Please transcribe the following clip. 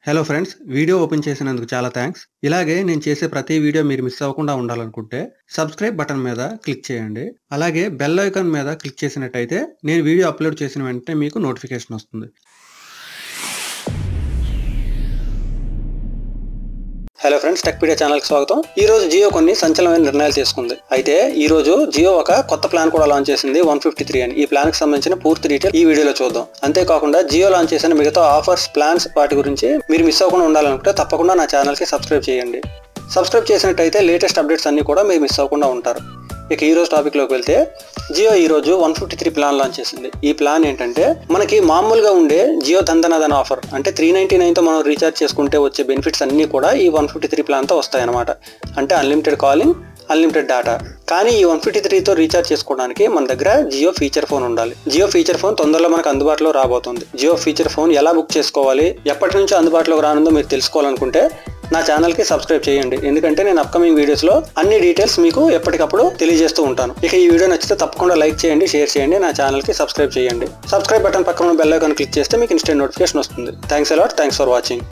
Hello friends, video open చేసినందుకు చాలా thanks. ఇలాగే నేను చేసే ప్రతి వీడియో మీరు మిస్ అవ్వకుండా ఉండాలనుకుంటే సబ్స్క్రైబ్ బటన్ మీద క్లిక్ చేయండి. అలాగే బెల్ ఐకాన్ మీద క్లిక్ చేసినట్టయితే నేను వీడియో అప్లోడ్ చేసిన వెంటనే మీకు నోటిఫికేషన్ వస్తుంది. హలో ఫ్రెండ్స్, టెక్పీడియా ఛానల్కి స్వాగతం. ఈ రోజు జియో కొన్ని సంచలనమైన నిర్ణయాలు తీసుకుంది. అయితే ఈ రోజు జియో ఒక కొత్త ప్లాన్ కూడా లాంచ్ చేసింది 153 అని. ఈ ప్లాన్ కి సంబంధించిన పూర్తి డీటెయిల్ ఈ వీడియోలో చూద్దాం. అంతేకాకుండా జియో లాంచ్ చేసిన మిగతా ఆఫర్స్, ప్లాన్స్ వాటి గురించి మీరు మిస్ అవ్వకుండా ఉండాలనుకుంటే తప్పకుండా నా ఛానల్ కి సబ్స్క్రైబ్ చేయండి. సబ్స్క్రైబ్ చేసినట్టయితే లేటెస్ట్ అప్డేట్స్ అన్ని కూడా మీరు మిస్ అవ్వకుండా ఉంటారు. ఇక ఈ రోజు టాపిక్ లోకి వెళ్తే, జియో ఈ రోజు 153 ప్లాన్ లాంచ్ చేసింది. ఈ ప్లాన్ ఏంటంటే, మనకి మామూలుగా ఉండే జియో ధంధనాదన్ ఆఫర్ అంటే 399 తో మనం రీఛార్జ్ చేసుకుంటే వచ్చే బెనిఫిట్స్ అన్ని కూడా ఈ 153 ప్లాన్ తో వస్తాయి అనమాట. అంటే అన్లిమిటెడ్ కాలింగ్, అన్లిమిటెడ్ డేటా. కానీ ఈ 153 తో రీఛార్జ్ చేసుకోవడానికి మన దగ్గర జియో ఫీచర్ ఫోన్ ఉండాలి. జియో ఫీచర్ ఫోన్ తొందరలో మనకు అందుబాటులో రాబోతుంది. జియో ఫీచర్ ఫోన్ ఎలా బుక్ చేసుకోవాలి, ఎప్పటి నుంచి అందుబాటులోకి రానుందో మీరు తెలుసుకోవాలనుకుంటే నా ఛానల్ కి సబ్స్క్రైబ్ చేయండి. ఎందుకంటే నేను అప్కమింగ్ వీడియోస్ లో అన్ని డీటెయిల్స్ మీకు ఎప్పటికప్పుడు తెలియజేస్తూ ఉంటాను. ఇక ఈ వీడియో నచ్చితే తప్పకుండా లైక్ చేయండి, షేర్ చేయండి, నా ఛానల్ కి సబ్స్క్రైబ్ చేయండి. సబ్స్క్రైబ్ బటన్ పక్కన బెల్ ఐకాన్ క్లిక్ చేస్తే మీకు ఇన్స్టెంట్ నోటిఫికేషన్ వస్తుంది. Thanks a lot, thanks for watching.